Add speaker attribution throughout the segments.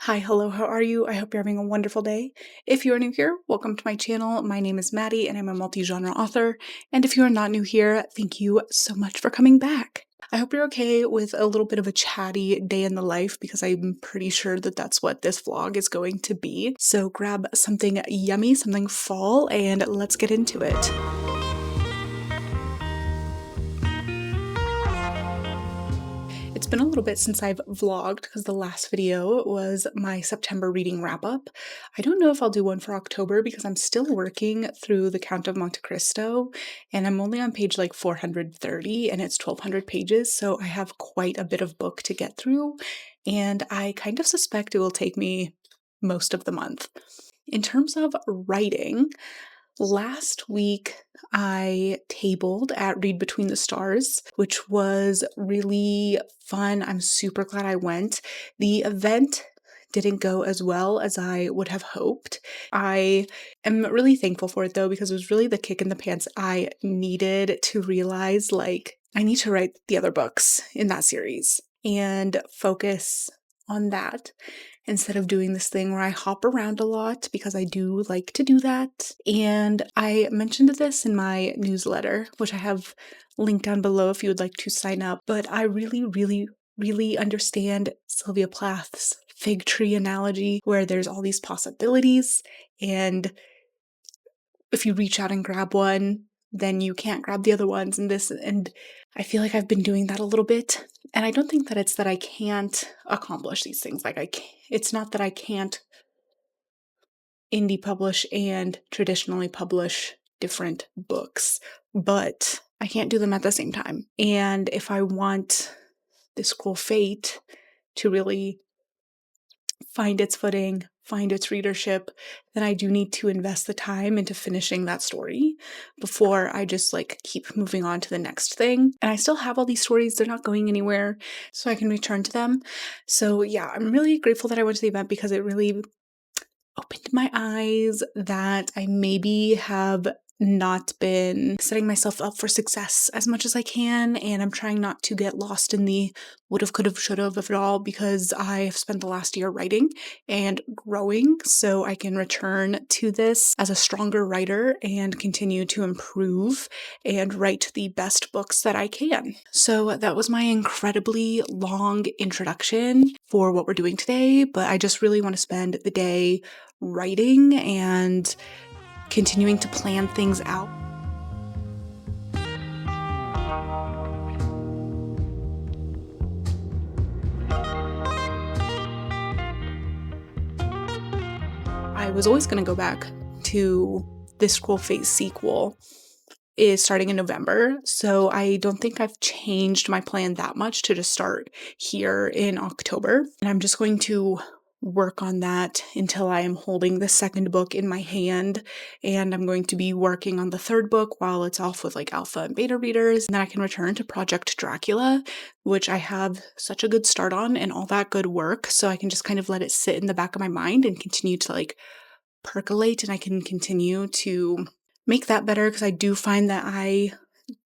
Speaker 1: Hi, hello, how are you? I hope you're having a wonderful day. If you are new here, welcome to my channel. My name is Maddie and I'm a multi-genre author. And if you are not new here, thank you so much for coming back. I hope you're okay with a little bit of a chatty day in the life because I'm pretty sure that that's what this vlog is going to be. So grab something yummy, something fall, and let's get into it. It's been a little bit since I've vlogged because the last video was my September reading wrap up. I don't know if I'll do one for October because I'm still working through The Count of Monte Cristo and I'm only on page like 430 and it's 1200 pages, so I have quite a bit of book to get through and I kind of suspect it will take me most of the month. In terms of writing, last week, I tabled at Read Between the Stars, which was really fun. I'm super glad I went. The event didn't go as well as I would have hoped. I am really thankful for it though, because it was really the kick in the pants I needed to realize, like, I need to write the other books in that series and focus on that instead of doing this thing where I hop around a lot, because I do like to do that. And I mentioned this in my newsletter, which I have linked down below if you would like to sign up, but I really understand Sylvia Plath's fig tree analogy where there's all these possibilities and if you reach out and grab one, then you can't grab the other ones and I feel like I've been doing that a little bit. And I don't think that it's that I can't accomplish these things. It's not that I can't indie publish and traditionally publish different books, but I can't do them at the same time. And if I want this cool fate to really find its footing, find its readership, then I do need to invest the time into finishing that story before I just like keep moving on to the next thing. And I still have all these stories, they're not going anywhere, so I can return to them. So yeah, I'm really grateful that I went to the event because it really opened my eyes that I maybe have not been setting myself up for success as much as I can, and I'm trying not to get lost in the would've, could've, should've of it all because I have spent the last year writing and growing, so I can return to this as a stronger writer and continue to improve and write the best books that I can. So that was my incredibly long introduction for what we're doing today, but I just really want to spend the day writing and continuing to plan things out. I was always going to go back to this Scroll Fate sequel is starting in November, so I don't think I've changed my plan that much to just start here in October. And I'm just going to work on that until I am holding the second book in my hand, and I'm going to be working on the third book while it's off with like alpha and beta readers, and then I can return to Project Dracula, which I have such a good start on and all that good work, so I can just kind of let it sit in the back of my mind and continue to like percolate, and I can continue to make that better because I do find that I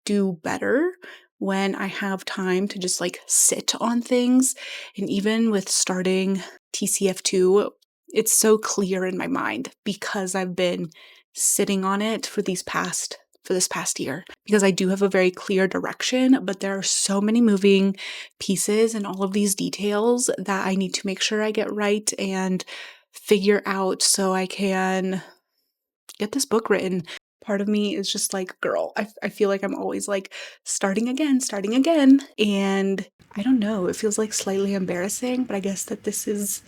Speaker 1: do better when I have time to just like sit on things. And even with starting TCF2, it's so clear in my mind because I've been sitting on it for this past year, because I do have a very clear direction, but there are so many moving pieces and all of these details that I need to make sure I get right and figure out so I can get this book written. Part of me is just like, girl, I feel like I'm always like starting again. And I don't know, it feels like slightly embarrassing, but I guess that this is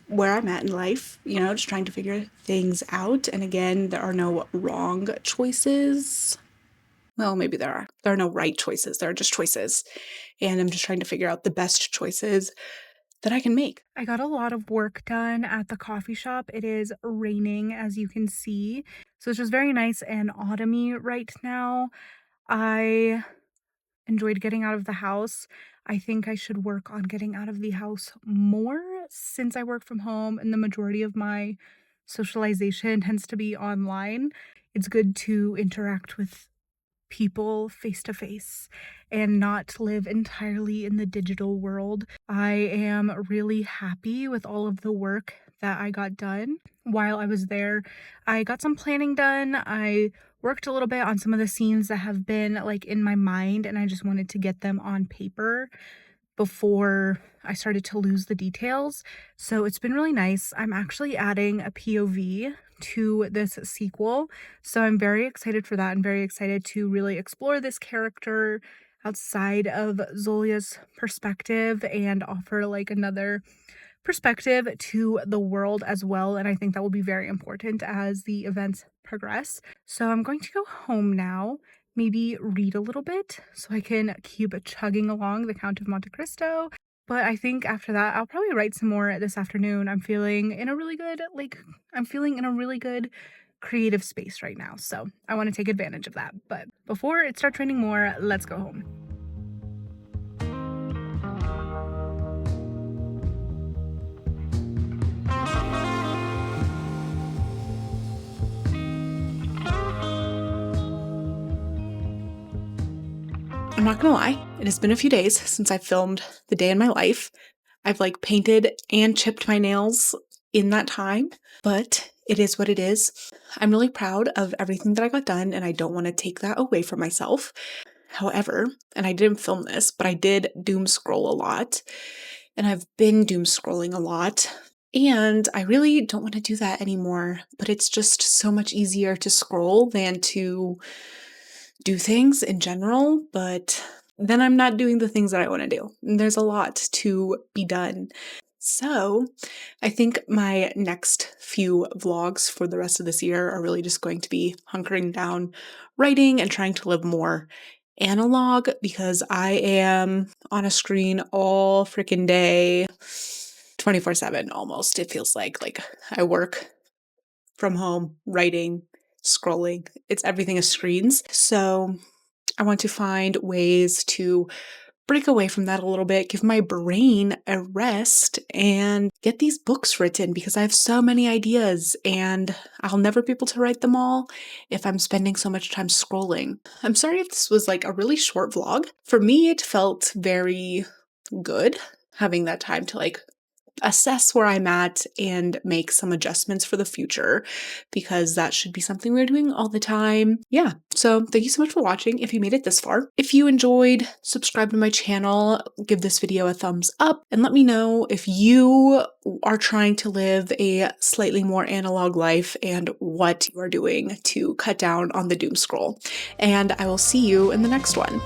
Speaker 1: where I'm at in life, you know, just trying to figure things out. And again, there are no wrong choices. Well, maybe there are. There are no right choices. There are just choices. And I'm just trying to figure out the best choices that I can make. I got a lot of work done at the coffee shop. It is raining, as you can see. So it's just very nice and autumny right now. I enjoyed getting out of the house. I think I should work on getting out of the house more since I work from home and the majority of my socialization tends to be online. It's good to interact with people face to face and not live entirely in the digital world. I am really happy with all of the work that I got done while I was there. I got some planning done. I worked a little bit on some of the scenes that have been like in my mind, and I just wanted to get them on paper before I started to lose the details. So it's been really nice. I'm actually adding a POV to this sequel. So I'm very excited for that. I'm very excited to really explore this character outside of Zolia's perspective and offer like another perspective to the world as well. And I think that will be very important as the events progress. So I'm going to go home now, maybe read a little bit so I can keep chugging along the Count of Monte Cristo. But I think after that, I'll probably write some more this afternoon. I'm feeling in a really good creative space right now. So I want to take advantage of that. But before it starts raining more, let's go home. I'm not gonna lie, it has been a few days since I filmed the day in my life. I've like painted and chipped my nails in that time, but it is what it is. I'm really proud of everything that I got done, and I don't want to take that away from myself. However, and I didn't film this, but I did doom scroll a lot, and I've been doom scrolling a lot, and I really don't want to do that anymore, but it's just so much easier to scroll than to do things in general, but then I'm not doing the things that I want to do. And there's a lot to be done. So I think my next few vlogs for the rest of this year are really just going to be hunkering down, writing, and trying to live more analog because I am on a screen all freaking day, 24/7 almost. It feels like I work from home, writing, scrolling. It's everything is screens. So I want to find ways to break away from that a little bit, give my brain a rest, and get these books written because I have so many ideas and I'll never be able to write them all if I'm spending so much time scrolling. I'm sorry if this was like a really short vlog. For me, it felt very good having that time to like assess where I'm at and make some adjustments for the future because that should be something we're doing all the time. Yeah, so thank you so much for watching if you made it this far. If you enjoyed, subscribe to my channel, give this video a thumbs up, and let me know if you are trying to live a slightly more analog life and what you are doing to cut down on the doom scroll. And I will see you in the next one.